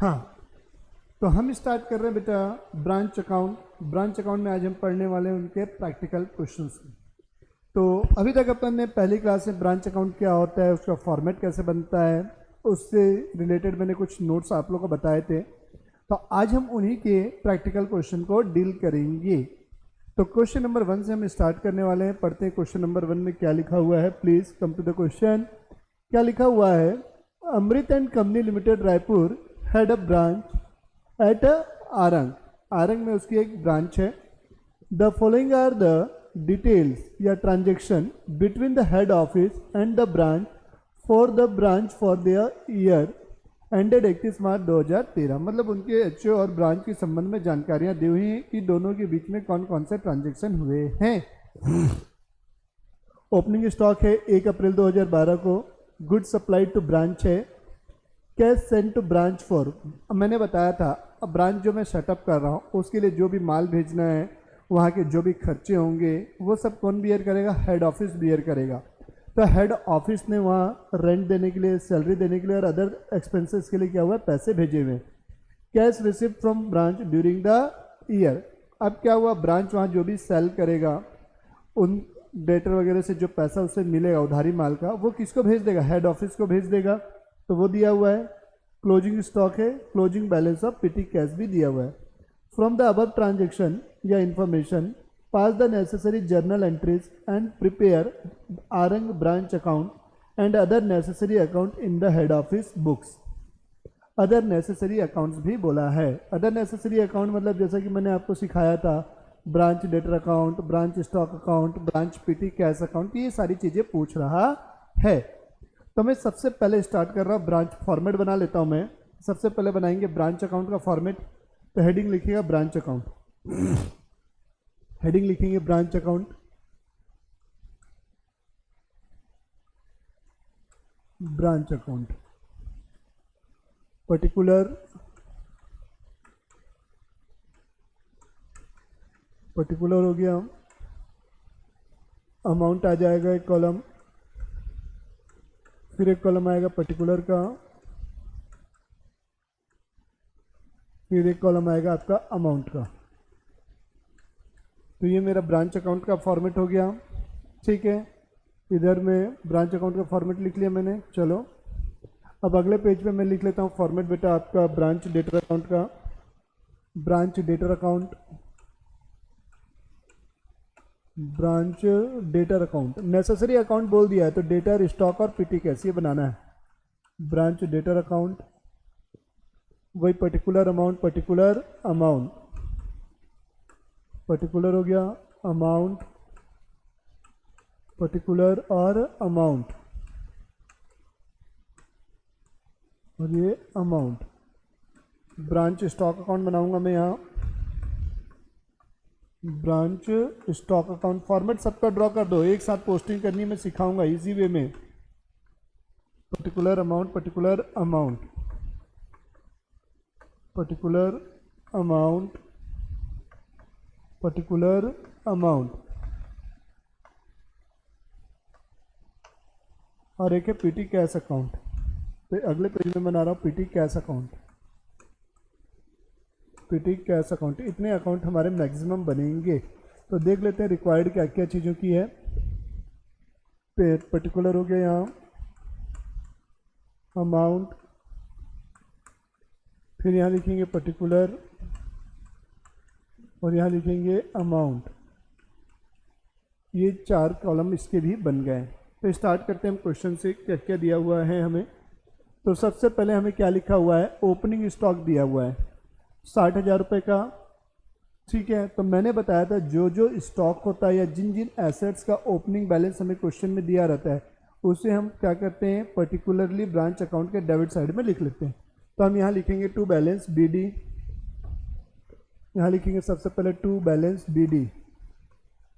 हाँ, तो हम स्टार्ट कर रहे हैं बेटा ब्रांच अकाउंट। ब्रांच अकाउंट में आज हम पढ़ने वाले हैं उनके प्रैक्टिकल क्वेश्चंस। तो अभी तक अपन ने पहली क्लास में ब्रांच अकाउंट क्या होता है, उसका फॉर्मेट कैसे बनता है, उससे रिलेटेड मैंने कुछ नोट्स आप लोगों को बताए थे। तो आज हम उन्हीं के प्रैक्टिकल क्वेश्चन को डील करेंगे। तो क्वेश्चन नंबर 1 से हम स्टार्ट करने वाले हैं। पढ़ते हैं क्वेश्चन नंबर 1 में क्या लिखा हुआ है। Please come to the question. क्या लिखा हुआ है? Amrit and company limited Raipur had a branch at Arang. Arang में उसकी एक ब्रांच है। The following are the details या transaction between the head office and the branch for their year ended 31 March 2013। मतलब उनके एचओ और ब्रांच के संबंध में जानकारियां दी हुई हैं कि दोनों के बीच में कौन कौन से ट्रांजेक्शन हुए हैं। ओपनिंग स्टॉक है 1 अप्रैल 2012 को। गुड सप्लाई टू ब्रांच है। Cash send to branch for, मैंने बताया था अब ब्रांच जो मैं सेटअप कर रहा हूँ उसके लिए जो भी माल भेजना है, वहाँ के जो भी खर्चे होंगे वो सब कौन बियर करेगा? हेड ऑफिस बियर करेगा। तो हेड ऑफिस ने वहाँ रेंट देने के लिए, सैलरी देने के लिए और अदर एक्सपेंसेस के लिए क्या हुआ? पैसे भेजे हुए। Cash receipt from branch during the year. अब क्या हुआ? ब्रांच वहाँ जो भी सेल करेगा उन डेटर वगैरह से जो पैसा उससे मिलेगा उधारी माल का, वो किसको भेज देगा? हेड ऑफिस को भेज देगा। तो वो दिया हुआ है। क्लोजिंग स्टॉक है, closing balance of petty cash भी दिया हुआ है। फ्रॉम द अबव ट्रांजेक्शन या information pass the necessary journal entries and prepare आरंग branch account and other necessary account in the head office books. Other necessary accounts भी बोला है। Other necessary account मतलब जैसा कि मैंने आपको सिखाया था, branch debtor account, branch stock account, branch petty cash account, ये सारी चीज़ें पूछ रहा है। तो मैं सबसे पहले स्टार्ट कर रहा हूँ, ब्रांच फॉर्मेट बना लेता हूँ मैं। सबसे पहले बनाएंगे ब्रांच अकाउंट का फॉर्मेट। तो हेडिंग लिखिएगा ब्रांच अकाउंट। हेडिंग लिखेंगे branch account. Branch account particular हो गया। अमाउंट आ जाएगा एक कॉलम, फिर एक कॉलम आएगा पर्टिकुलर का, फिर एक कॉलम आएगा आपका अमाउंट का। तो ये मेरा ब्रांच अकाउंट का फॉर्मेट हो गया। ठीक है, इधर में ब्रांच अकाउंट का फॉर्मेट लिख लिया मैंने। चलो अब अगले पेज पे मैं लिख लेता हूँ फॉर्मेट बेटा आपका ब्रांच डेटर अकाउंट का। Branch debtor account, branch debtor account. Necessary account बोल दिया है तो डेटर, स्टॉक और पीटी कैश ये बनाना है। ब्रांच डेटर अकाउंट, वही particular amount, particular amount, particular हो गया, अमाउंट, पर्टिकुलर और अमाउंट, और ये अमाउंट। ब्रांच स्टॉक अकाउंट बनाऊंगा मैं यहाँ। ब्रांच स्टॉक अकाउंट फॉर्मेट सबका ड्रॉ कर दो, एक साथ पोस्टिंग करनी मैं सिखाऊंगा इजी वे में। Particular amount, particular amount, particular amount, particular amount, और एक है पीटी कैश अकाउंट। तो अगले पेज में बना रहा हूँ PT cash account. PT cash account, इतने अकाउंट हमारे मैक्सिमम बनेंगे। तो देख लेते हैं रिक्वायर्ड क्या क्या चीज़ों की है। पर्टिकुलर हो गया यहाँ, अमाउंट, फिर यहाँ लिखेंगे पर्टिकुलर और यहाँ लिखेंगे अमाउंट। ये 4 कॉलम इसके भी बन गए। तो स्टार्ट करते हैं हम क्वेश्चन से, क्या क्या दिया हुआ है हमें। तो सबसे पहले हमें क्या लिखा हुआ है? ओपनिंग स्टॉक दिया हुआ है 60,000 रुपये का। ठीक है, तो मैंने बताया था जो जो स्टॉक होता है या जिन जिन एसेट्स का ओपनिंग बैलेंस हमें क्वेश्चन में दिया रहता है उसे हम क्या करते हैं? पर्टिकुलरली ब्रांच अकाउंट के डेबिट साइड में लिख लेते हैं। तो हम यहाँ लिखेंगे टू बैलेंस बी डी। यहाँ लिखेंगे सबसे पहले टू बैलेंस बी डी।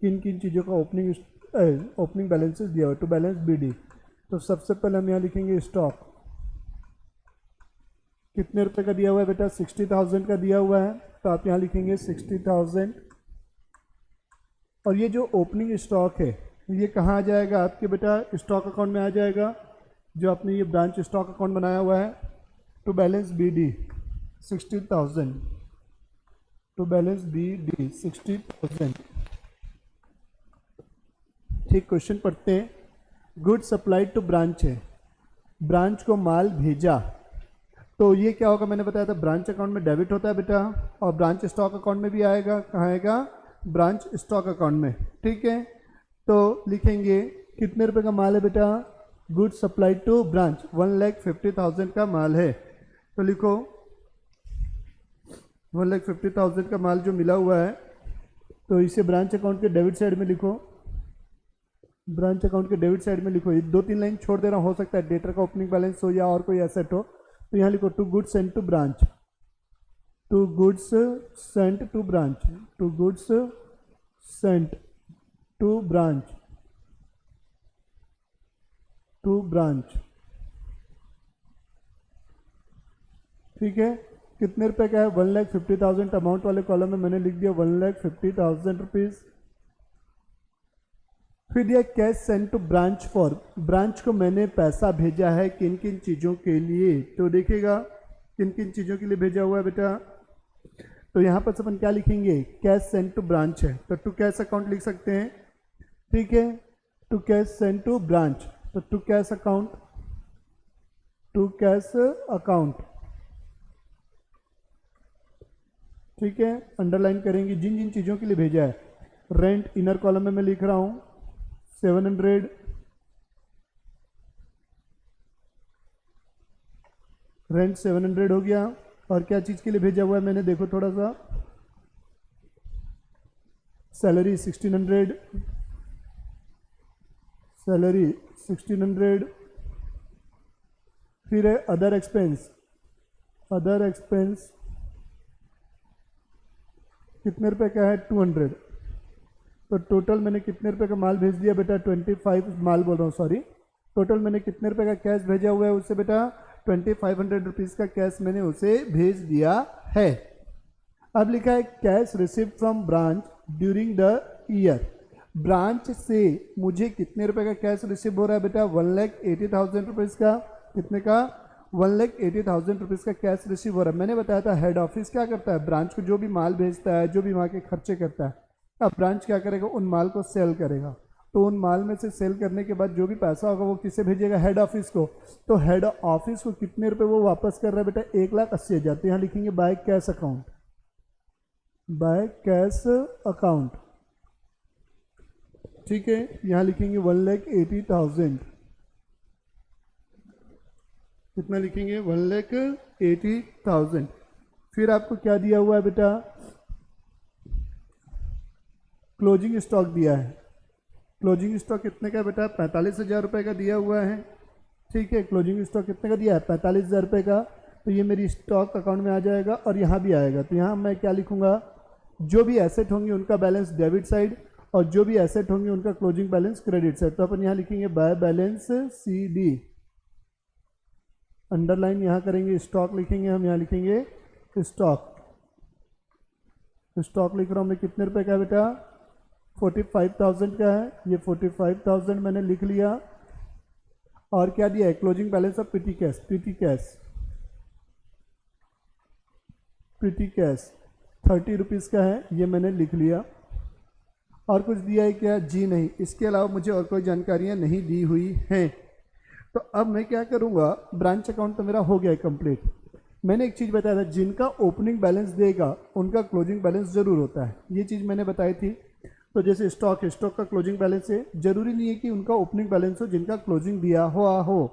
किन किन चीज़ों का ओपनिंग बैलेंसेस दिया हुआ है? To balance B D. तो सबसे पहले हम यहाँ लिखेंगे स्टॉक। कितने रुपए का दिया हुआ है बेटा? 60,000 का दिया हुआ है। तो आप यहाँ लिखेंगे 60,000। और ये जो ओपनिंग स्टॉक है ये कहाँ आ जाएगा आपके बेटा? स्टॉक अकाउंट में आ जाएगा, जो आपने ये ब्रांच स्टॉक अकाउंट बनाया हुआ है। To balance B D, 60,000 to balance B D 60,000। ठीक, क्वेश्चन पढ़ते हैं। गुड सप्लाइड टू ब्रांच है, ब्रांच को माल भेजा, तो ये क्या होगा, मैंने बताया था ब्रांच अकाउंट में डेबिट होता है बेटा, और ब्रांच स्टॉक अकाउंट में भी आएगा। कहाँ आएगा, ब्रांच स्टॉक अकाउंट में। ठीक है, तो लिखेंगे कितने रुपए का माल है बेटा, गुड सप्लाइड टू ब्रांच 1,50,000 का माल है, तो लिखो 1,50,000 का माल जो मिला हुआ है, तो इसे ब्रांच अकाउंट के डेबिट साइड में लिखो, ब्रांच अकाउंट के डेबिट साइड में लिखो। ये 2-3 लाइन छोड़ देना, हो सकता है डेटर का ओपनिंग बैलेंस हो या और कोई एसेट हो, तो यहाँ लिखो to goods sent to branch, to goods sent to branch, to goods sent to branch, to branch. ठीक है, कितने रुपए का है, 1,50,000। अमाउंट वाले कॉलम में मैंने लिख दिया 1,50,000 रुपीज। फिर दिया cash send to branch for, branch को मैंने पैसा भेजा है किन किन चीज़ों के लिए, तो देखिएगा किन किन चीज़ों के लिए भेजा हुआ है बेटा, तो यहाँ पर अपन क्या लिखेंगे, कैश सेंड टू ब्रांच है, तो टू कैश अकाउंट लिख सकते हैं। ठीक है, to cash send to branch, तो to cash account, to cash account. ठीक है, अंडरलाइन करेंगे जिन जिन चीज़ों के लिए भेजा है। रेंट इनर कॉलम में मैं लिख रहा हूँ 700, रेंट 700 हो गया। और क्या चीज़ के लिए भेजा हुआ है मैंने, देखो थोड़ा सा, सैलरी 1600, सैलरी 1600। फिर है अदर एक्सपेंस, अदर एक्सपेंस कितने रुपए का है, 200। तो टोटल मैंने कितने रुपए का माल भेज दिया बेटा, 25, माल बोल रहा हूँ सॉरी, टोटल मैंने कितने रुपए का कैश भेजा हुआ है उससे बेटा, 2500 रुपीज़ का कैश मैंने उसे भेज दिया है। अब लिखा है cash receive from branch during the year, branch से मुझे कितने रुपए का कैश रिसीव हो रहा है बेटा, 1,80,000 रुपीज़ का, कितने का, 1,80,000 रुपीज़ का कैश रिसीव हो रहा है। मैंने बताया था हेड ऑफिस क्या करता है, ब्रांच को जो भी माल भेजता है, जो भी वहाँ के खर्चे करता है, अब ब्रांच क्या करेगा, उन माल को सेल करेगा, तो उन माल में से सेल करने के बाद जो भी पैसा होगा वो किसे भेजेगा, हेड ऑफिस को। तो हेड ऑफिस को कितने रुपए वो वापस कर रहा है बेटा, 1,80,000। तो यहाँ लिखेंगे by cash account, by cash account. ठीक है, यहाँ लिखेंगे 1,80,000, कितना लिखेंगे, 1,80,000। फिर आपको क्या दिया हुआ है बेटा, क्लोजिंग स्टॉक दिया है, क्लोजिंग स्टॉक कितने का बेटा, 45,000 रुपये का दिया हुआ है। ठीक है, क्लोजिंग स्टॉक कितने का दिया है, 45,000 रुपये का, तो ये मेरी स्टॉक अकाउंट में आ जाएगा और यहाँ भी आएगा। तो यहाँ मैं क्या लिखूँगा, जो भी एसेट होंगे उनका बैलेंस डेबिट साइड, और जो भी एसेट होंगे उनका क्लोजिंग बैलेंस क्रेडिट साइड। तो अपन यहाँ लिखेंगे by balance C D, underline यहाँ करेंगे, स्टॉक लिखेंगे, हम यहाँ लिखेंगे स्टॉक, स्टॉक लिख रहा हूँ मैं, कितने रुपए का है बेटा, 45,000 का है, ये 45,000 मैंने लिख लिया। और क्या दिया है, closing balance of PT cash, PT cash, PT cash 30 rupees का है, ये मैंने लिख लिया। और कुछ दिया है क्या, जी नहीं, इसके अलावा मुझे और कोई जानकारियाँ नहीं दी हुई हैं। तो अब मैं क्या करूँगा, ब्रांच अकाउंट तो मेरा हो गया है कंप्लीट। मैंने एक चीज़ बताया था, जिनका ओपनिंग बैलेंस देगा उनका क्लोजिंग बैलेंस ज़रूर होता है, ये चीज़ मैंने बताई थी। तो जैसे स्टॉक है, स्टॉक का क्लोजिंग बैलेंस है, जरूरी नहीं है कि उनका ओपनिंग बैलेंस हो, जिनका क्लोजिंग दिया हुआ हो।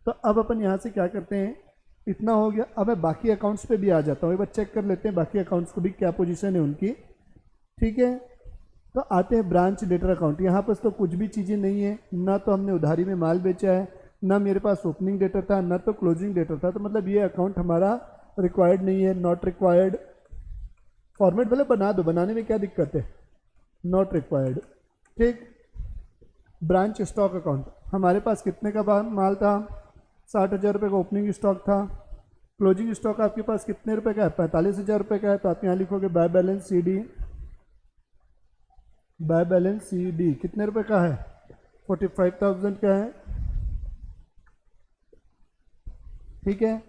तो अब अपन यहाँ से क्या करते हैं, इतना हो गया, अब मैं बाकी अकाउंट्स पे भी आ जाता हूँ, एक बार चेक कर लेते हैं बाकी अकाउंट्स को भी क्या पोजीशन है उनकी। ठीक है, तो आते हैं ब्रांच डेटर अकाउंट। यहाँ पर तो कुछ भी चीज़ें नहीं है, ना तो हमने उधारी में माल बेचा है, ना मेरे पास ओपनिंग डेटर था, ना तो क्लोजिंग डेटर था, तो मतलब ये अकाउंट हमारा रिक्वायर्ड नहीं है, नॉट रिक्वायर्ड। फॉर्मेट भले बना दो, बनाने में क्या दिक्कत है, नॉट रिक्वायर्ड। ठीक, ब्रांच स्टॉक अकाउंट, हमारे पास कितने का माल था, 60,000 रुपये का ओपनिंग स्टॉक था। क्लोजिंग स्टॉक आपके पास कितने रुपए का है, 45,000 रुपये का है। तो आप यहाँ लिखोगे by balance C D, by balance C D कितने रुपए का है, 45,000 का है। ठीक है,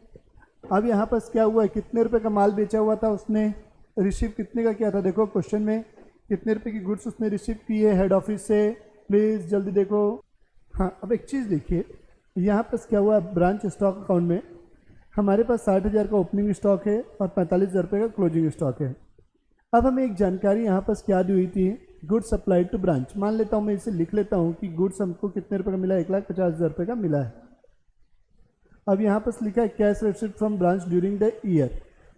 अब यहाँ पर क्या हुआ है, कितने रुपए का माल बेचा हुआ था उसने, रिसीव कितने का किया था, देखो क्वेश्चन में कितने रुपए की गुड्स उसने रिसीव की है हेड ऑफिस से, प्लीज़ जल्दी देखो। हाँ, अब एक चीज़ देखिए, यहाँ पर क्या हुआ, ब्रांच स्टॉक अकाउंट में हमारे पास 60,000 का ओपनिंग स्टॉक है और 45,000 रुपये का क्लोजिंग स्टॉक है। अब हमें एक जानकारी यहाँ पर क्या दी हुई थी, गुड्स सप्लाइड टू ब्रांच, मान लेता हूँ मैं इसे लिख लेता हूँ कि गुड्स हमको कितने रुपए का मिला, 1,50,000 रुपये का मिला है। अब यहाँ पर लिखा है cash receipt from branch during the year,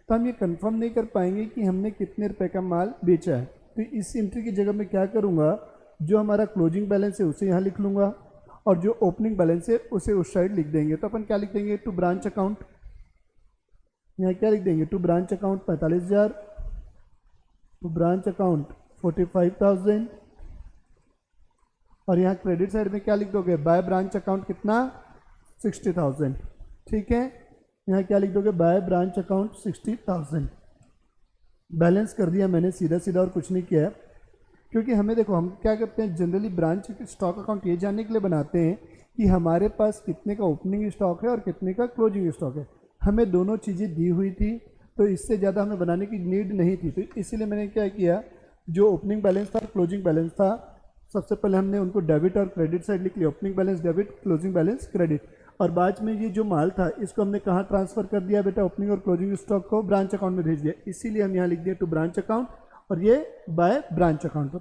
तो हम ये कंफर्म नहीं कर पाएंगे कि हमने कितने रुपए का माल बेचा है, तो इस एंट्री की जगह मैं क्या करूँगा, जो हमारा क्लोजिंग बैलेंस है उसे यहाँ लिख लूँगा और जो ओपनिंग बैलेंस है उसे उस साइड लिख देंगे। तो अपन क्या लिख देंगे, टू ब्रांच अकाउंट, यहाँ क्या लिख देंगे, to branch account 45,000, to branch account 45,000, और यहाँ क्रेडिट साइड में क्या लिख दोगे, बाय ब्रांच अकाउंट कितना, 60,000। ठीक है, यहाँ क्या लिख दोगे, बाय ब्रांच अकाउंट 60,000। बैलेंस कर दिया मैंने सीधा सीधा और कुछ नहीं किया है, क्योंकि हमें देखो हम क्या करते हैं, जनरली ब्रांच स्टॉक अकाउंट ये जानने के लिए बनाते हैं कि हमारे पास कितने का ओपनिंग स्टॉक है और कितने का क्लोजिंग स्टॉक है। हमें दोनों चीज़ें दी हुई थी, तो इससे ज़्यादा हमें बनाने की नीड नहीं थी, तो इसीलिए मैंने क्या किया, जो ओपनिंग बैलेंस था, क्लोजिंग बैलेंस था, सबसे पहले हमने उनको डेबिट और क्रेडिट साइड लिख लिया, opening balance debit, closing balance credit, और बाद में ये जो माल था इसको हमने कहाँ ट्रांसफ़र कर दिया बेटा, ओपनिंग और क्लोजिंग स्टॉक को ब्रांच अकाउंट में भेज दिया, इसीलिए हम यहाँ लिख दिया टू ब्रांच अकाउंट और ये बाय ब्रांच अकाउंट पर,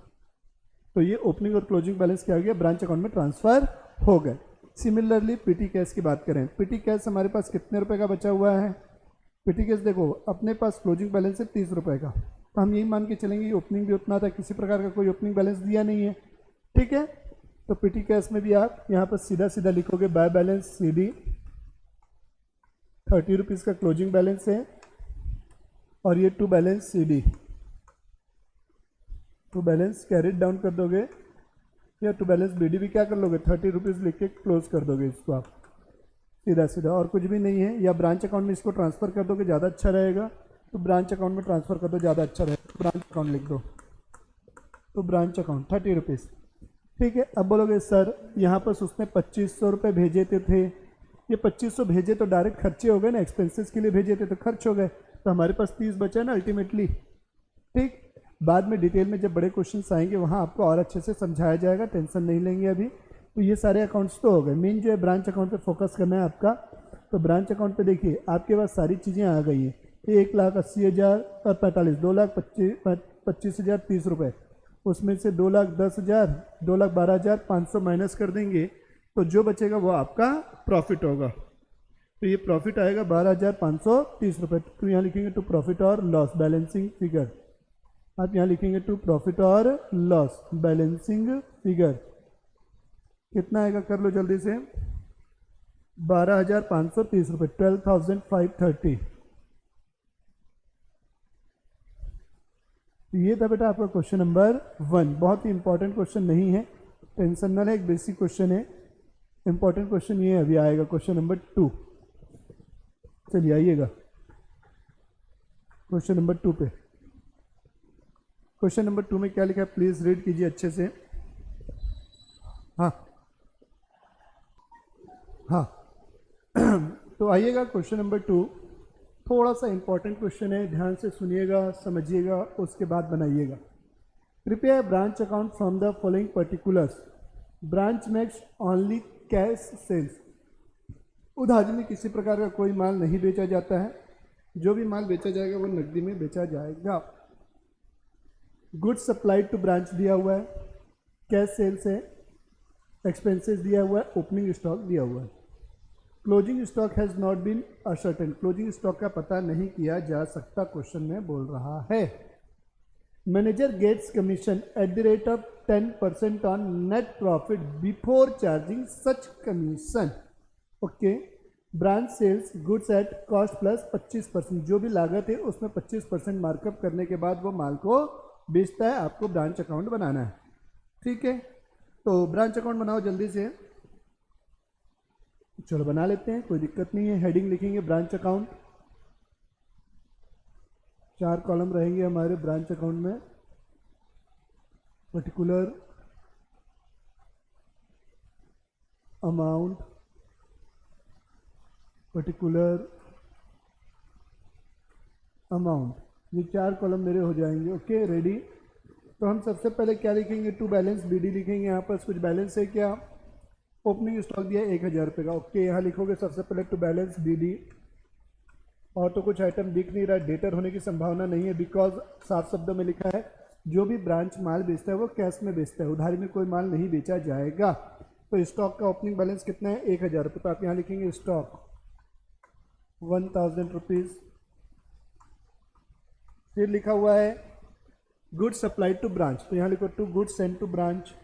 तो ये ओपनिंग और क्लोजिंग बैलेंस क्या हो गया, ब्रांच अकाउंट में ट्रांसफ़र हो गए। सिमिलरली पीटी कैश की बात करें, पीटी कैश हमारे पास कितने रुपए का बचा हुआ है, पीटी कैश देखो अपने पास क्लोजिंग बैलेंस है 30 रुपये का, तो हम यही मान के चलेंगे ओपनिंग भी उतना था, किसी प्रकार का कोई ओपनिंग बैलेंस दिया नहीं है। ठीक है, तो पीटी कैश में भी आप यहाँ पर सीधा सीधा लिखोगे by balance C D, 30 rupees का क्लोजिंग बैलेंस है और ये to balance C D, to balance carried down कर दोगे, या टू बैलेंस बी डी भी क्या कर लोगे, 30 रुपीज़ लिख के क्लोज कर दोगे इसको आप सीधा सीधा, और कुछ भी नहीं है। या ब्रांच अकाउंट में इसको ट्रांसफ़र कर दोगे ज़्यादा अच्छा रहेगा, तो ब्रांच अकाउंट में ट्रांसफ़र कर दो ज़्यादा अच्छा रहेगा, ब्रांच अकाउंट लिख दो, तो ब्रांच अकाउंट 30 रुपीज़। ठीक है, अब बोलोगे सर यहाँ पर उसने 2,500 रुपये भेजे थे, ये 2,500 भेजे तो डायरेक्ट खर्चे हो गए ना, एक्सपेंसेस के लिए भेजे थे तो खर्च हो गए, तो हमारे पास 30 बचा ना अल्टीमेटली। ठीक, बाद में डिटेल में जब बड़े क्वेश्चंस आएंगे वहाँ आपको और अच्छे से समझाया जाएगा, टेंशन नहीं लेंगे अभी। तो ये सारे अकाउंट्स तो हो गए, मेन जो है ब्रांच अकाउंट पे फोकस करना है आपका। तो ब्रांच अकाउंट पे देखिए आपके पास सारी चीज़ें आ गई हैं, 1,80,000 और 45, 2,25,000 30 रुपये, उसमें से 2,10,000, 2,12,500 माइनस कर देंगे तो जो बचेगा वो आपका प्रॉफिट होगा। तो ये प्रॉफिट आएगा 12,530 रुपये। तो यहाँ लिखेंगे टू प्रॉफिट और लॉस बैलेंसिंग फिगर, आप यहाँ लिखेंगे टू प्रॉफिट और लॉस बैलेंसिंग फिगर, कितना आएगा कर लो जल्दी से, 12,530 रुपये, 12,530। ये था बेटा आपका क्वेश्चन नंबर 1, बहुत ही इंपॉर्टेंट क्वेश्चन नहीं है, टेंशन ना ले, एक बेसिक क्वेश्चन है। इंपॉर्टेंट क्वेश्चन ये अभी आएगा क्वेश्चन नंबर 2। चलिए आइएगा क्वेश्चन नंबर 2 पे। क्वेश्चन नंबर 2 में क्या लिखा है प्लीज रीड कीजिए अच्छे से। हाँ हाँ तो आइएगा क्वेश्चन नंबर 2, थोड़ा सा इंपॉर्टेंट क्वेश्चन है, ध्यान से सुनिएगा, समझिएगा, उसके बाद बनाइएगा। Prepare branch account from the following particulars, branch makes only cash sales. उधारी में किसी प्रकार का कोई माल नहीं बेचा जाता है, जो भी माल बेचा जाएगा वो नकदी में बेचा जाएगा। गुड्स सप्लाइड टू ब्रांच दिया हुआ है, कैश सेल्स है, एक्सपेंसेस दिया हुआ है, ओपनिंग स्टॉक दिया हुआ है। Closing stock has not been ascertain, closing stock का पता नहीं किया जा सकता, क्वेश्चन में बोल रहा है। Manager gets commission at the rate of 10% on net profit before charging such commission. Okay, branch sales goods at cost plus 25%, जो भी लागत है उसमें 25% मार्कअप करने के बाद वो माल को बेचता है, आपको ब्रांच अकाउंट बनाना है। ठीक है, तो ब्रांच अकाउंट बनाओ जल्दी से, चलो बना लेते हैं, कोई दिक्कत नहीं है। हेडिंग लिखेंगे ब्रांच अकाउंट, 4 कॉलम रहेंगे हमारे ब्रांच अकाउंट में, पर्टिकुलर अमाउंट, पर्टिकुलर अमाउंट, ये 4 कॉलम मेरे हो जाएंगे। Okay ready. तो हम सबसे पहले क्या लिखेंगे, टू बैलेंस बी डी लिखेंगे। यहाँ पर कुछ बैलेंस है क्या, ओपनिंग स्टॉक दिया 1000 रुपये का। ओके यहाँ लिखोगे सबसे पहले टू बैलेंस बी डी। और तो कुछ आइटम दिख नहीं रहा, डेटर होने की संभावना नहीं है, बिकॉज साफ शब्दों में लिखा है जो भी ब्रांच माल बेचता है वो कैश में बेचता है, उधारी में कोई माल नहीं बेचा जाएगा। तो स्टॉक का ओपनिंग बैलेंस कितना है, 1000 रुपये। तो आप यहाँ लिखेंगे स्टॉक 1000 रुपीज़। फिर लिखा हुआ है गुड्स सप्लाइड टू ब्रांच, तो यहाँ लिखो to goods send to branch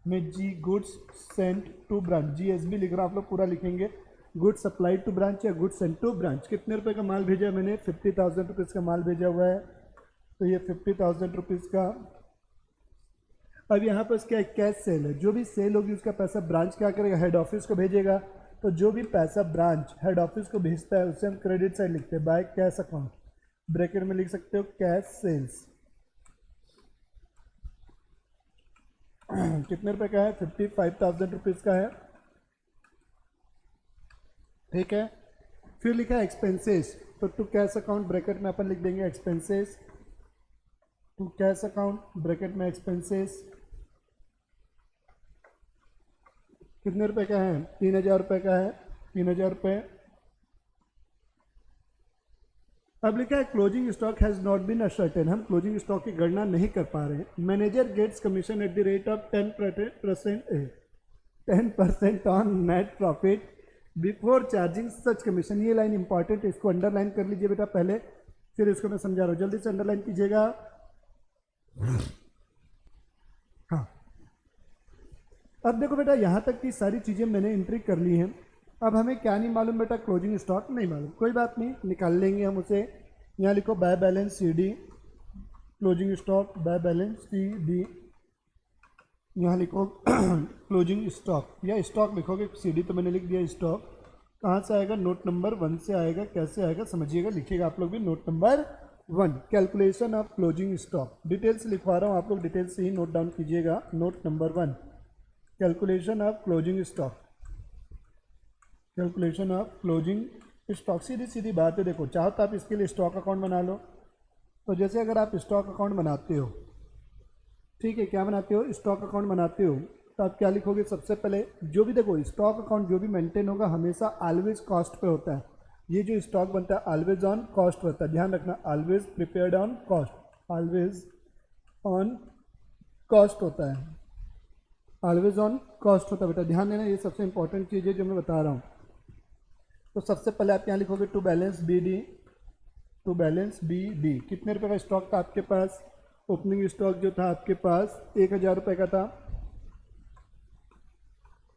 में जी, goods send to branch, GSB लिख रहा हूँ, आप लोग पूरा लिखेंगे। गुड्स सप्लाइड टू ब्रांच या गुड्स सेंड टू ब्रांच। कितने रुपए का माल भेजा मैंने, 50,000 रुपीज़ का माल भेजा हुआ है, तो ये 50,000 रुपीज़ का। अब यहाँ पर क्या कैश सेल है, जो भी सेल होगी उसका पैसा ब्रांच क्या करेगा, हेड ऑफिस को भेजेगा। तो जो भी पैसा ब्रांच हेड ऑफिस को भेजता है उसे हम क्रेडिट साइड लिखते हैं, बाय कैश अकाउंट, ब्रैकेट में लिख सकते हो कैश सेल्स। कितने रुपए का है, 55,000 रुपीज़ का है, ठीक है। फिर लिखा है एक्सपेंसेस, तो टू कैश अकाउंट ब्रैकेट में अपन लिख देंगे expenses, to cash account bracket में एक्सपेंसेस। कितने रुपए का है, 3000 रुपये का है, 3000 रुपये। अब लिखा है closing stock has not been ascertain, हम क्लोजिंग स्टॉक की गणना नहीं कर पा रहे हैं। Manager gets commission at the rate of 10% on net profit before charging such commission. ये लाइन इंपॉर्टेंट है, इसको अंडरलाइन कर लीजिए बेटा पहले, फिर इसको मैं समझा रहा हूँ, जल्दी से अंडरलाइन कीजिएगा। हाँ अब देखो बेटा, यहाँ तक की सारी चीज़ें मैंने एंट्री कर ली हैं। अब हमें क्या नहीं मालूम बेटा, क्लोजिंग स्टॉक नहीं मालूम, कोई बात नहीं, निकाल लेंगे हम उसे। यहाँ लिखो by balance CD, closing stock by balance CD। यहाँ लिखो क्लोजिंग स्टॉक या स्टॉक लिखोगे, CD तो मैंने लिख दिया स्टॉक। कहाँ से आएगा, नोट नंबर 1 से आएगा। कैसे आएगा समझिएगा, लिखिएगा आप लोग भी, note number 1 calculation of closing stock. Details लिखवा रहा हूँ, आप लोग डिटेल्स से ही नोट डाउन कीजिएगा। Note number 1 calculation of closing stock, calculation of closing stock. सीधी सीधी बात है, देखो चाहो तो आप इसके लिए स्टॉक अकाउंट बना लो। तो जैसे अगर आप स्टॉक अकाउंट बनाते हो, ठीक है, क्या बनाते हो, स्टॉक अकाउंट बनाते हो, तो आप क्या लिखोगे, सबसे पहले जो भी देखो स्टॉक अकाउंट जो भी मेंटेन होगा हमेशा ऑलवेज कॉस्ट पे होता है। ये जो स्टॉक बनता है ऑलवेज ऑन कॉस्ट होता है, ध्यान रखना, always prepared on cost, always on cost होता है, ऑलवेज ऑन कॉस्ट होता है बेटा, ध्यान देना, ये सबसे इंपॉर्टेंट चीज़ है जो मैं बता रहा हूँ। तो सबसे पहले आप यहाँ लिखोगे to balance BD, to balance BD। कितने रुपए का स्टॉक था आपके पास, ओपनिंग स्टॉक जो था आपके पास 1000 रुपये का था।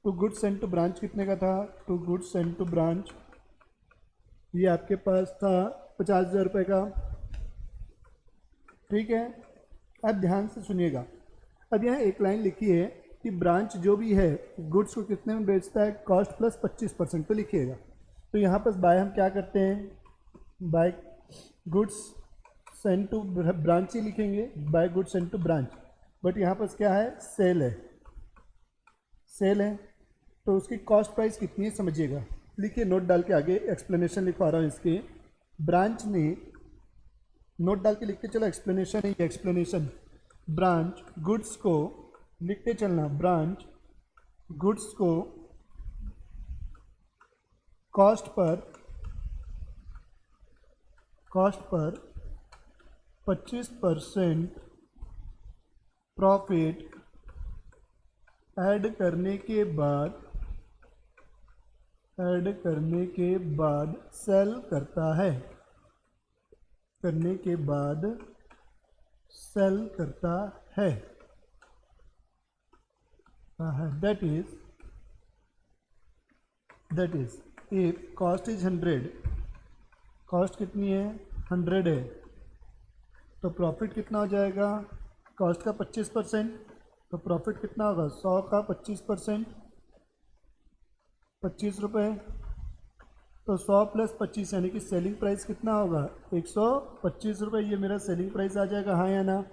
To goods send to branch कितने का था, to goods send to branch ये आपके पास था 50,000 रुपये का, ठीक है। अब ध्यान से सुनिएगा, अब यहाँ एक लाइन लिखी है कि ब्रांच जो भी है गुड्स को कितने में बेचता है, कॉस्ट प्लस 25% पे लिखिएगा। तो यहाँ पर बाय हम क्या करते हैं, by goods send to branch ही लिखेंगे, by goods send to branch. But यहाँ पर क्या है, सेल है, सेल है, तो उसकी कॉस्ट प्राइस कितनी है समझिएगा। लिखिए, नोट डाल के आगे एक्सप्लेनेशन लिखवा रहा हूँ इसकी। ब्रांच ने नोट डाल के लिखते चलो, एक्सप्लेनेशन है ये, एक्सप्लेनेशन। ब्रांच गुड्स को लिखते चलना, ब्रांच गुड्स को कॉस्ट पर 25% प्रॉफिट ऐड करने के बाद सेल करता है, that is if cost is 100, cost कितनी है 100 है, तो प्रॉफिट कितना हो जाएगा, कॉस्ट का 25%, तो प्रॉफिट कितना होगा, 100 का 25%, 25 रुपये, तो 100 प्लस 25 यानी कि सेलिंग प्राइस कितना होगा, 125 रुपये। ये मेरा सेलिंग प्राइस आ जाएगा, हाँ या ना,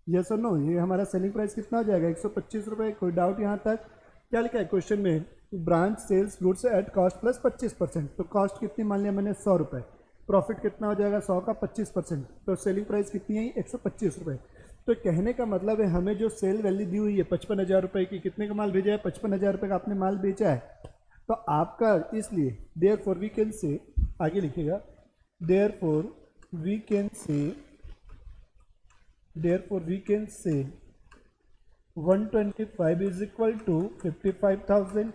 यस और नो, ये हमारा सेलिंग प्राइस कितना हो जाएगा, 125 रुपये। कोई डाउट यहाँ तक, क्या लिखा है क्वेश्चन में, branch sales goods at cost plus 25%, तो कॉस्ट कितनी मान लिया मैंने, 100 रुपये, प्रॉफिट कितना हो जाएगा 100 का 25%, तो सेलिंग प्राइस कितनी है 125 रुपये। तो कहने का मतलब है हमें जो सेल वैल्यू दी हुई है 55,000 रुपये की, कितने का माल भेजा है 55,000 रुपये का आपने माल बेचा है, तो आपका इसलिए there for we can say, आगे लिखिएगा there for we can say 125 is equal to 55,000।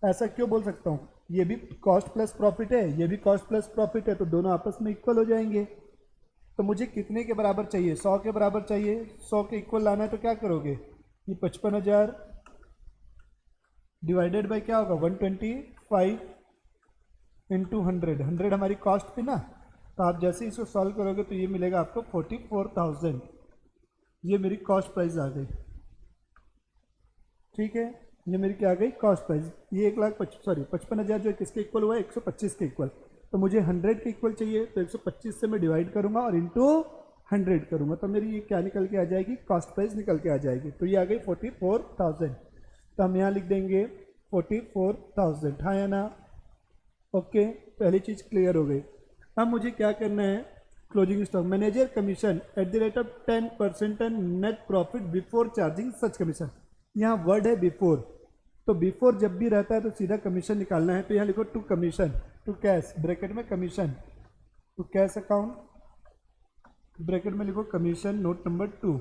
ऐसा क्यों बोल सकता हूँ, ये भी कॉस्ट प्लस प्रॉफिट है, ये भी कॉस्ट प्लस प्रॉफिट है, तो दोनों आपस में इक्वल हो जाएंगे। तो मुझे कितने के बराबर चाहिए 100 के बराबर चाहिए, 100 के इक्वल लाना है तो क्या करोगे, ये 55,000 डिवाइडेड बाय क्या होगा 125 इंटू 100 हमारी कॉस्ट थी ना, तो आप जैसे इसको सॉल्व करोगे तो ये मिलेगा आपको 44,000, ये मेरी कॉस्ट प्राइस आ गई। ठीक है, ये मेरी क्या आ गई कॉस्ट प्राइस। ये 55,000 जो किसके इक्वल हुआ है 125 के इक्वल, तो मुझे 100 के इक्वल चाहिए, तो 125 से मैं डिवाइड करूंगा और इंटू 100 करूंगा, तो मेरी ये क्या निकल के आ जाएगी कॉस्ट प्राइस निकल के आ जाएगी। तो ये आ गई 44,000, तो हम यहाँ लिख देंगे 44,000, हाँ या ना। ओके, पहली चीज़ क्लियर हो गई। अब मुझे क्या करना है, closing stock manager commission at the rate of 10% and net profit before charging such commission. यहाँ वर्ड है बिफोर, तो बिफोर जब भी रहता है तो सीधा कमीशन निकालना है, तो यहाँ लिखो to commission to cash bracket में commission to cash account bracket में लिखो commission note number 2,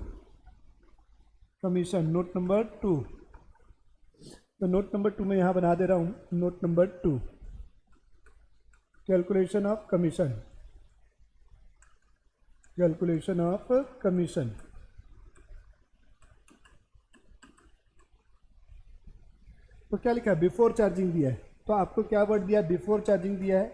commission note number 2। तो नोट नंबर 2 मैं यहाँ बना दे रहा हूँ, note number 2 calculation of commission, calculation of commission. तो क्या लिखा है बिफोर चार्जिंग दिया है, तो आपको क्या वर्ड दिया है बिफोर चार्जिंग दिया है,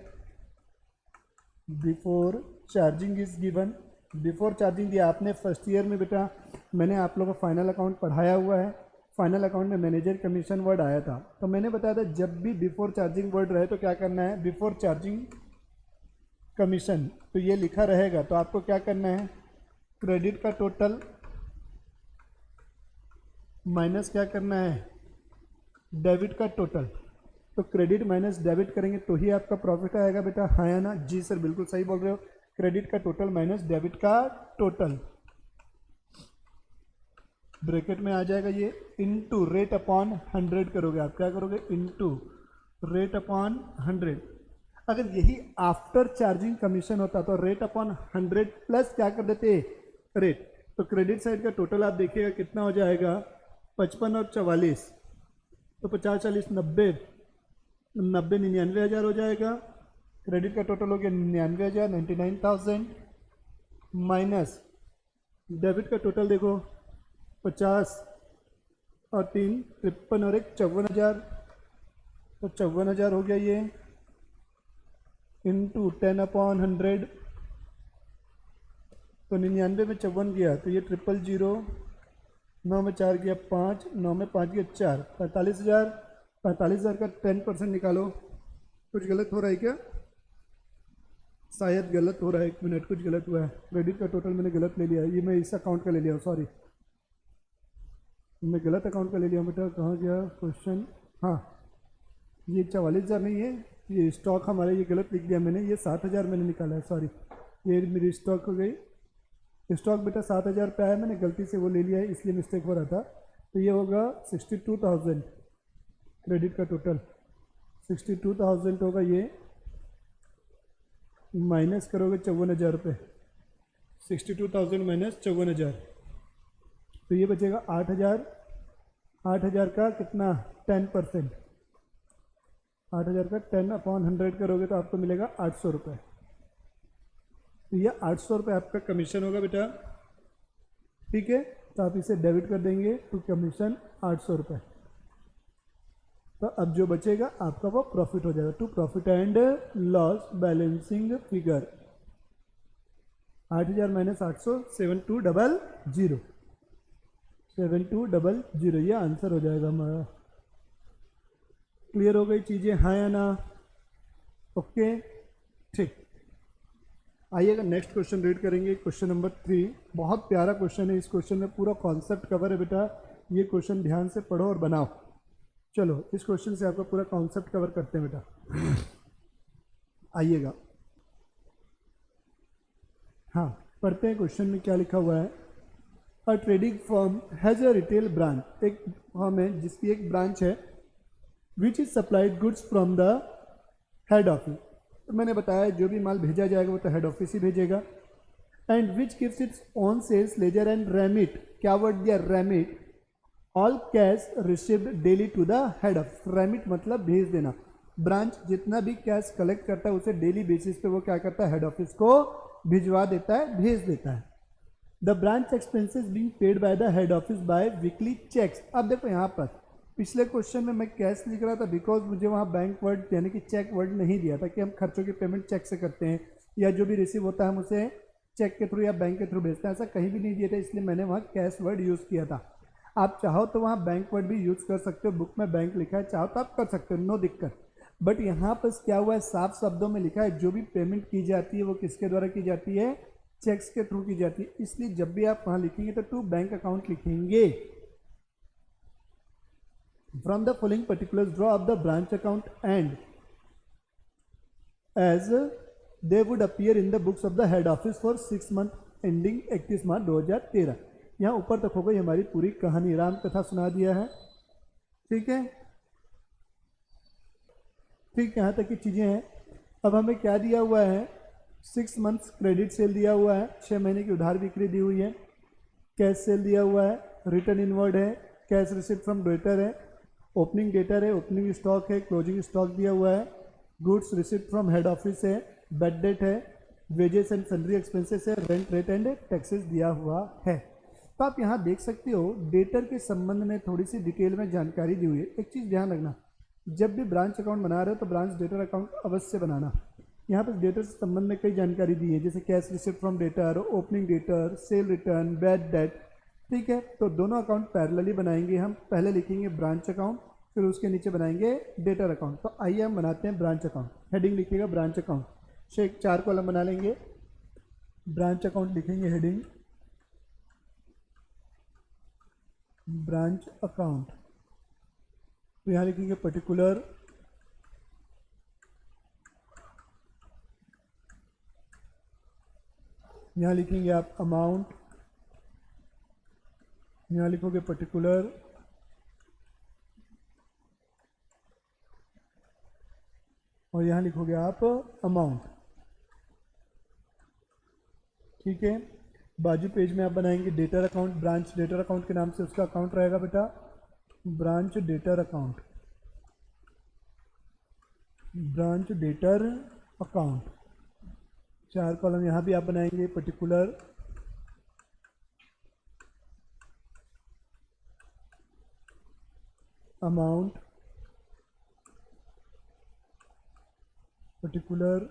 before charging is given, before charging दिया आपने फर्स्ट ईयर में बेटा, मैंने आप लोगों को फाइनल अकाउंट पढ़ाया हुआ है, फाइनल अकाउंट में मैनेजर कमीशन वर्ड आया था, तो मैंने बताया था जब भी बिफोर चार्जिंग वर्ड रहे तो क्या करना है बिफोर चार्जिंग कमीशन, तो ये लिखा रहेगा, तो आपको क्या करना है क्रेडिट का टोटल माइनस क्या करना है डेबिट का टोटल, तो क्रेडिट माइनस डेबिट करेंगे तो ही आपका प्रॉफिट आएगा बेटा, हाँ या ना। जी सर बिल्कुल सही बोल रहे हो, क्रेडिट का टोटल माइनस डेबिट का टोटल ब्रैकेट में आ जाएगा ये, इनटू रेट अपॉन 100 करोगे आप, क्या करोगे इनटू रेट अपॉन 100। अगर यही आफ्टर चार्जिंग कमीशन होता तो रेट अपॉन 100 प्लस क्या कर देते रेट, तो क्रेडिट साइड का टोटल आप देखिएगा कितना हो जाएगा 55 और 44, तो 50 40 90 99,000 हो जाएगा, क्रेडिट का टोटल हो गया 99,000 99,000 माइनस डेबिट का टोटल देखो 50 और 3 53 और 1 54,000, तो 54,000 हो गया ये, इंटू 10 अपॉन 100, तो 99 में 54 गया तो ये 000, 9 में 4 गया 5, 9 में 5 गया 4, 45,000, 45,000 का 10% निकालो। कुछ गलत हो रहा है क्या, शायद गलत हो रहा है, 1 मिनट कुछ गलत हुआ है, क्रेडिट का टोटल मैंने गलत ले लिया, ये मैं इस अकाउंट का ले लिया, सॉरी मैं गलत अकाउंट का ले लिया बेटा, कहाँ गया क्वेश्चन, हाँ ये 44,000 नहीं है, ये स्टॉक हमारे ये गलत लिख दिया मैंने, ये 7,000 मैंने निकाला है, सॉरी ये मेरी स्टॉक हो गई, स्टॉक बेटा 7,000 पे आया, मैंने गलती से वो ले लिया है इसलिए मिस्टेक हो रहा था, तो ये होगा 62,000 क्रेडिट का टोटल, 62,000 होगा ये, माइनस करोगे 54,000 रुपये, 62,000 माइनस 54,000, तो ये बचेगा 8,000, 8,000 का कितना 10%, 8,000 का 10 अपॉन 100 करोगे तो आपको मिलेगा 800 रुपये, तो ये 800 रुपये आपका कमीशन होगा बेटा, ठीक है, तो आप इसे डेबिट कर देंगे टू कमीशन 800 रुपये, तो अब जो बचेगा आपका वो प्रॉफिट हो जाएगा, to profit and loss balancing figure 8,000 minus 800 7200, 7200, ये आंसर हो जाएगा हमारा। क्लियर हो गई चीज़ें, हाँ या ना, ओके ठीक। आइएगा नेक्स्ट क्वेश्चन रीड करेंगे, क्वेश्चन नंबर 3, बहुत प्यारा क्वेश्चन है, इस क्वेश्चन में पूरा कॉन्सेप्ट कवर है बेटा, ये क्वेश्चन ध्यान से पढ़ो और बनाओ। चलो इस क्वेश्चन से आपका पूरा कॉन्सेप्ट कवर करते हैं बेटा, आइएगा हाँ, पढ़ते हैं क्वेश्चन में क्या लिखा हुआ है। अ trading firm has a retail branch, एक फर्म है जिसकी एक ब्रांच है, which is supplied goods from the head office. तो मैंने बताया जो भी माल भेजा जाएगा वो तो हेड ऑफिस ही भेजेगा। And which gives its own sales ledger and remit, क्या वर्ड दिया, remit, all cash received daily to the head office. Remit मतलब भेज देना। ब्रांच जितना भी कैश कलेक्ट करता है उसे डेली बेसिस पे वो क्या करता है, हेड ऑफिस को भिजवा देता है, भेज देता है। The branch expenses being paid by the head office by weekly cheques. अब देखो यहाँ पर पिछले क्वेश्चन में मैं कैश लिख रहा था बिकॉज मुझे वहाँ बैंक वर्ड यानी कि चेक वर्ड नहीं दिया था कि हम खर्चों की पेमेंट चेक से करते हैं या जो भी रिसीव होता है हम उसे चेक के थ्रू या बैंक के थ्रू भेजते हैं, ऐसा कहीं भी नहीं दिया था, इसलिए मैंने वहाँ कैश वर्ड यूज़ किया था। आप चाहो तो वहाँ बैंक वर्ड भी यूज़ कर सकते हो, बुक में बैंक लिखा है, चाहो तो आप कर सकते हो, नो दिक्कत। बट यहाँ पर क्या हुआ है, साफ शब्दों में लिखा है जो भी पेमेंट की जाती है वो किसके द्वारा की जाती है, चेक्स के थ्रू की जाती है। इसलिए जब भी आप वहाँ लिखेंगे तो टू बैंक अकाउंट लिखेंगे। From the following particulars draw of the branch account and as they would appear in the books of the head office for 6 month ending 31 March 2013। यहाँ ऊपर तक हो गई हमारी पूरी कहानी, राम कथा सुना दिया है। ठीक है, ठीक, यहाँ तक की चीज़ें हैं। अब हमें क्या दिया हुआ है, 6 मंथ्स क्रेडिट सेल दिया हुआ है, 6 महीने की उधार बिक्री दी हुई है, कैश सेल दिया हुआ है, रिटर्न इनवर्ड है, कैश रिसिप्ट फ्रॉम डेटर है, ओपनिंग डेटर है, ओपनिंग स्टॉक है, क्लोजिंग स्टॉक दिया हुआ है, goods receipt from head office है, बेड डेट है, वेजेस एंड सैलरी एक्सपेंसेस है, रेंट रेट एंड टैक्सेस दिया हुआ है। तो आप यहाँ देख सकते हो डेटर के संबंध में थोड़ी सी डिटेल में जानकारी दी हुई है। एक चीज़ ध्यान रखना, जब भी ब्रांच अकाउंट बना रहे हो तो ब्रांच डेटर अकाउंट अवश्य बनाना। यहाँ पर डेटर से संबंध में कई जानकारी दी है, जैसे cash receipt from debtor, opening debtor, cell return, bad debt. ठीक है, तो दोनों अकाउंट पैरेलली बनाएंगे। हम पहले लिखेंगे ब्रांच अकाउंट, फिर उसके नीचे बनाएंगे डेटर अकाउंट। तो आइए हम बनाते हैं ब्रांच अकाउंट। हेडिंग लिखिएगा ब्रांच अकाउंट, से 4 कॉलम बना लेंगे। ब्रांच अकाउंट लिखेंगे हेडिंग ब्रांच अकाउंट, तो यहाँ लिखेंगे पर्टिकुलर, यहाँ लिखेंगे आप अमाउंट, यहाँ लिखोगे पर्टिकुलर, और यहाँ लिखोगे आप अमाउंट। ठीक है, बाजू पेज में आप बनाएंगे debtor account, branch debtor account के नाम से उसका अकाउंट रहेगा बेटा, branch debtor account, branch debtor account. 4 column यहाँ भी आप बनाएंगे पर्टिकुलर, अमाउंट, पर्टिकुलर,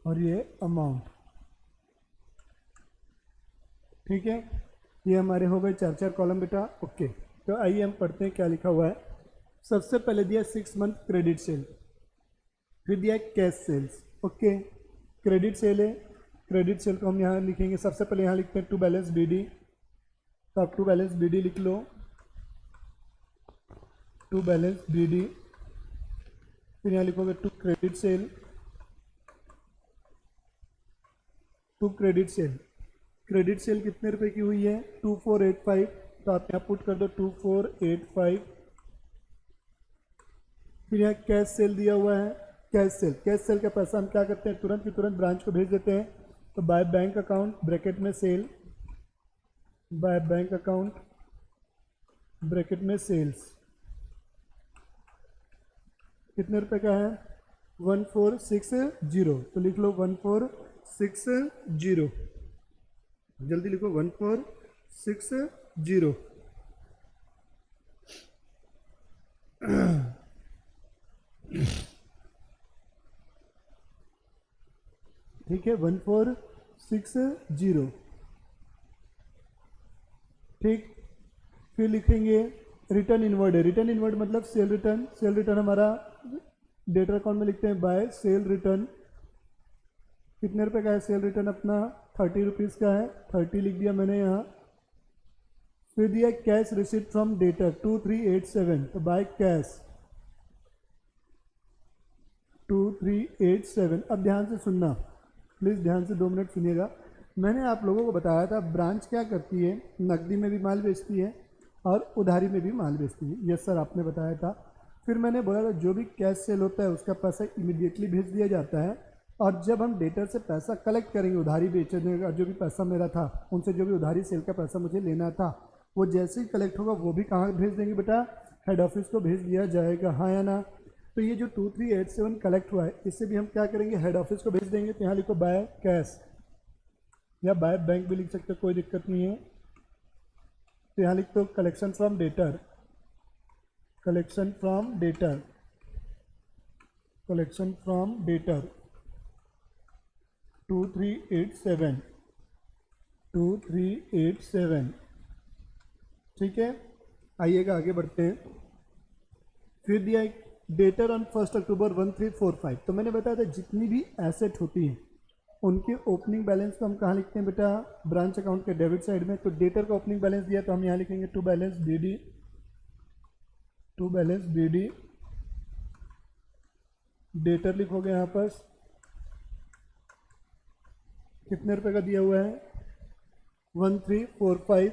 और ये अमाउंट। ठीक है, ये हमारे हो गए 4 कॉलम बेटा। ओके, तो आइए हम पढ़ते हैं क्या लिखा हुआ है। सबसे पहले दिया 6 मंथ क्रेडिट सेल, फिर दिया cash sales. Okay, credit sale है, क्रेडिट सेल को हम यहाँ लिखेंगे। सबसे पहले यहाँ लिखते हैं टू बैलेंस बी डी, तो आप टू बैलेंस बी डी लिख लो, टू बैलेंस बी डी। फिर यहाँ लिखोगे to credit sale, to credit sale. Credit sale कितने रुपए की हुई है, 2485, तो आप यहाँ पुट कर दो 2485। फिर यहाँ कैश सेल दिया हुआ है, कैश सेल, कैश सेल का पैसा हम क्या करते हैं, तुरंत की तुरंत ब्रांच को भेज देते हैं। तो बाय बैंक अकाउंट ब्रैकेट में sale, by bank account bracket में सेल्स, कितने रुपए का है, 1460, तो लिख लो 1460, जल्दी लिखो 1460। ठीक है, 1460। ठीक, फिर लिखेंगे रिटर्न इनवर्ड है, रिटर्न इनवर्ड मतलब सेल रिटर्न। सेल रिटर्न हमारा डेटर अकाउंट में लिखते हैं बाय सेल रिटर्न। कितने रुपए का है सेल रिटर्न अपना, 30 रुपीज़ का है, 30 लिख दिया मैंने यहाँ। फिर दिया कैश रिसिप्ट फ्रॉम डेटर 2387, तो बाय कैश, 2387। अब ध्यान से सुनना, प्लीज़ ध्यान से 2 मिनट सुनिएगा। मैंने आप लोगों को बताया था ब्रांच क्या करती है, नकदी में भी माल बेचती है और उधारी में भी माल बेचती है। यस सर, आपने बताया था। फिर मैंने बोला था जो भी कैश सेल होता है उसका पैसा इमीडिएटली भेज दिया जाता है, और जब हम डेटर से पैसा कलेक्ट करेंगे, उधारी बेचने का जो भी पैसा मेरा था, उनसे जो भी उधारी सेल का पैसा मुझे लेना था, वो जैसे ही कलेक्ट होगा वो भी कहाँ भेज देंगे बेटा, हेड ऑफिस को भेज दिया जाएगा, हाँ या ना। तो ये जो 2387 कलेक्ट हुआ है, इससे भी हम क्या करेंगे, हेड ऑफिस को भेज देंगे। तो यहाँ लिखो बाय कैश या बाय बैंक भी लिख सकते हो, कोई दिक्कत नहीं है। तो यहाँ लिख दो collection from debtor, collection from debtor, collection from debtor 2387, 2387। ठीक है, आइएगा आगे बढ़ते हैं। फिर दिया एक डेटर ऑन 1 अक्टूबर 1345। तो मैंने बताया था जितनी भी एसेट होती है उनके ओपनिंग बैलेंस को हम कहाँ लिखते हैं बेटा, ब्रांच अकाउंट के डेबिट साइड में। तो डेटर का ओपनिंग बैलेंस दिया तो हम यहाँ लिखेंगे to balance B D, to balance B D. Debtor लिखोगे यहाँ पर कितने रुपए का दिया हुआ है, 1345,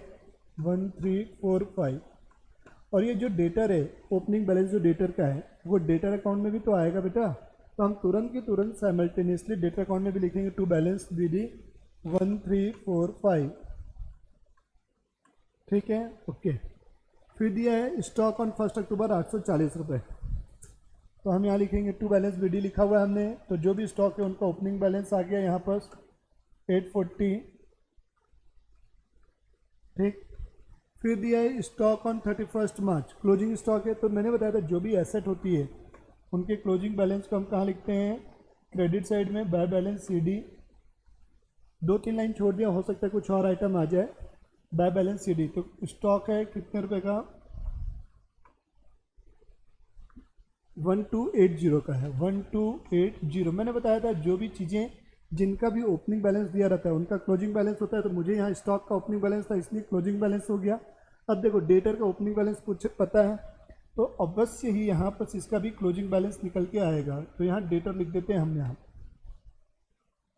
1345। और ये जो डेटर है, ओपनिंग बैलेंस जो डेटर का है, वो डेटर अकाउंट में भी तो आएगा बेटा। तो हम तुरंत के तुरंत साइमल्टेनियसली डेटर अकाउंट में भी लिखेंगे टू बैलेंस बीडी 1345। ठीक है, ओके। फिर दिया है स्टॉक ऑन 1 अक्टूबर 840 रुपये। तो हम यहाँ लिखेंगे टू बैलेंस बीडी लिखा हुआ है हमने, तो जो भी स्टॉक है उनका ओपनिंग बैलेंस आ गया यहाँ पर 840। ठीक। फिर दिया है stock on 31 March, closing stock है। तो मैंने बताया था जो भी एसेट होती है उनके क्लोजिंग बैलेंस को हम कहाँ लिखते हैं, क्रेडिट साइड में by balance C D. 2-3 line छोड़ दिया, हो सकता है कुछ और आइटम आ जाए, बाय बैलेंस सी डी। तो स्टॉक है कितने रुपए का, 1280 का है, 1280। मैंने बताया था जो भी चीज़ें जिनका भी ओपनिंग बैलेंस दिया रहता है उनका क्लोजिंग बैलेंस होता है। तो मुझे यहाँ स्टॉक का ओपनिंग बैलेंस था इसलिए क्लोजिंग बैलेंस हो गया। अब देखो डेटर का ओपनिंग बैलेंस कुछ पता है तो अवश्य ही यहाँ पर इसका भी क्लोजिंग बैलेंस निकल के आएगा। तो यहाँ डेटर लिख देते हैं हम यहाँ,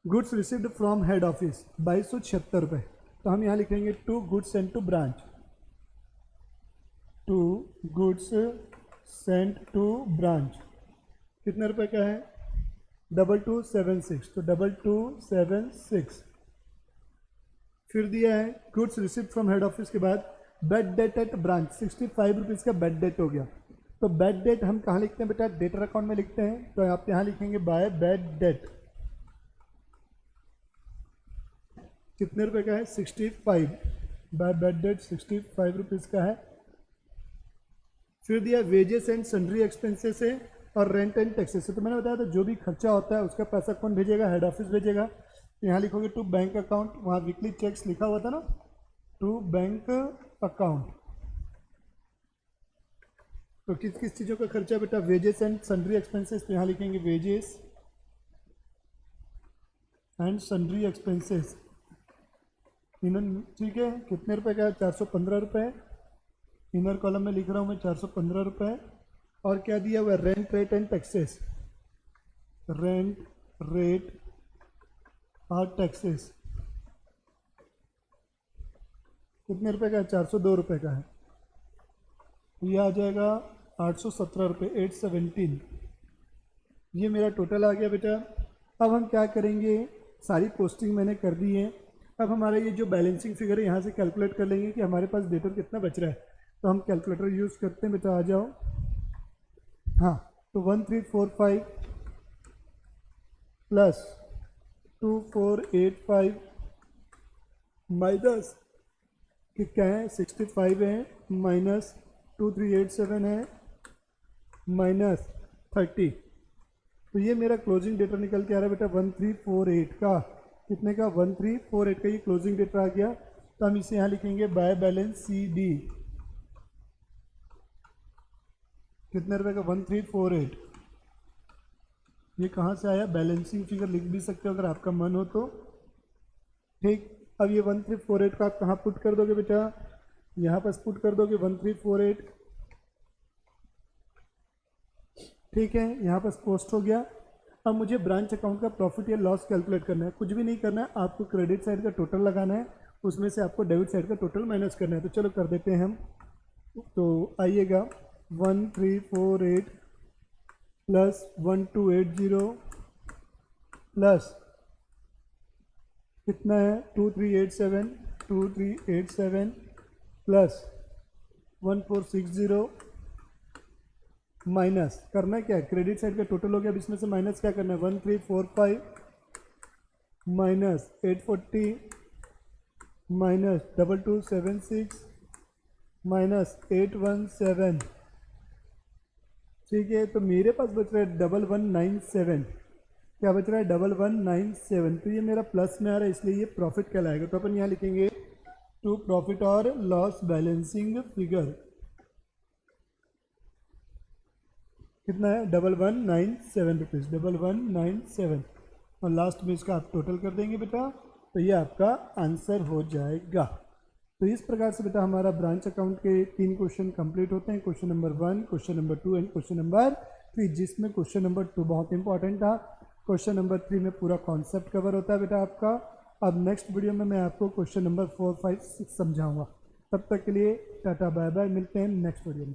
goods received from head office 2276 रुपये। तो हम यहाँ लिखेंगे to goods sent to branch, to goods sent to branch कितने रुपए का है, 2276। तो 2276। फिर दिया है goods received from head office के बाद bad debt at branch 65 rupees का बैड डेट हो गया। तो बैड डेट हम कहाँ लिखते हैं बेटा, डेटर अकाउंट में लिखते हैं। तो आप यहाँ लिखेंगे बाय बैड डेट, कितने रुपए का है, 65। बाय बैड डेट 65 रुपीज़ का है। फिर दिया वेजेस एंड सन्ड्री एक्सपेंसेस है और रेंट एंड टैक्सेस है। तो मैंने बताया था जो भी खर्चा होता है उसका पैसा कौन भेजेगा, हेड ऑफिस भेजेगा। तो यहाँ लिखोगे टू बैंक अकाउंट, वहाँ वीकली चेक्स लिखा हुआ था ना, टू बैंक अकाउंट। तो किस किस चीज़ों का खर्चा बेटा, वेजेस एंड सन्ड्री एक्सपेंसेस। तो यहाँ लिखेंगे वेजेस एंड सन्ड्री एक्सपेंसेस, इन्होंने ठीक है। कितने रुपए का है, 415 रुपये। इनर कॉलम में लिख रहा हूँ मैं 415 रुपये। और क्या दिया हुआ है, rent rate and taxes, rent rate और टैक्सेस कितने रुपए का है, 402 रुपये का है। ये आ जाएगा 817 रुपये, 817। ये मेरा टोटल आ गया बेटा। अब हम क्या करेंगे, सारी पोस्टिंग मैंने कर दी है। अब हमारा ये जो बैलेंसिंग फिगर है यहाँ से कैलकुलेट कर लेंगे कि हमारे पास डेटर कितना बच रहा है। तो हम कैलकुलेटर यूज़ करते हैं बेटा, आ जाओ। हाँ, तो 1345 प्लस 2485 माइनस कि क्या है, 65 है, माइनस 2387 है, माइनस 30। तो ये मेरा क्लोजिंग डेटा निकल के आ रहा है बेटा 1348 का। कितने का, 1348 का ये क्लोजिंग डेटा आ गया। तो हम इसे यहाँ लिखेंगे बाय बैलेंस सी डी, कितने रुपए का, 1348। ये कहाँ से आया, बैलेंसिंग फिगर लिख भी सकते हो अगर आपका मन हो तो। ठीक, अब ये 1348 का आप कहाँ पुट कर दोगे बेटा, यहाँ पर पुट कर दोगे 1348। ठीक है, यहाँ पर पोस्ट हो गया। अब मुझे ब्रांच अकाउंट का प्रॉफिट या लॉस कैलकुलेट करना है। कुछ भी नहीं करना है, आपको क्रेडिट साइड का टोटल लगाना है, उसमें से आपको डेबिट साइड का टोटल माइनस करना है। तो चलो कर देते हैं हम। तो आइएगा 1348 प्लस 1280 प्लस कितना है 2387 प्लस 1460 माइनस करना क्या है, क्रेडिट साइड का टोटल हो गया। अब इसमें से माइनस क्या करना है, 1345 माइनस 840 माइनस 2276 माइनस 817। ठीक है, तो मेरे पास बच रहा है 1197। क्या बच रहा है 1197। तो ये मेरा प्लस में आ रहा है, इसलिए ये प्रॉफिट कहलाएगा। तो अपन यहाँ लिखेंगे टू प्रॉफिट और लॉस बैलेंसिंग फिगर कितना है 1197 रुपीज़, 1197। और लास्ट में इसका आप टोटल कर देंगे बेटा, तो ये आपका आंसर हो जाएगा। तो इस प्रकार से बेटा हमारा ब्रांच अकाउंट के 3 क्वेश्चन कंप्लीट होते हैं, question number 1, question number 2 and question number 3, जिसमें क्वेश्चन नंबर 2 बहुत इंपॉर्टेंट था। क्वेश्चन नंबर 3 में पूरा कॉन्सेप्ट कवर होता है बेटा आपका। अब नेक्स्ट वीडियो में मैं आपको क्वेश्चन नंबर 4, 5, 6 समझाऊंगा। तब तक के लिए टाटा बाय बाय, मिलते हैं नेक्स्ट वीडियो में।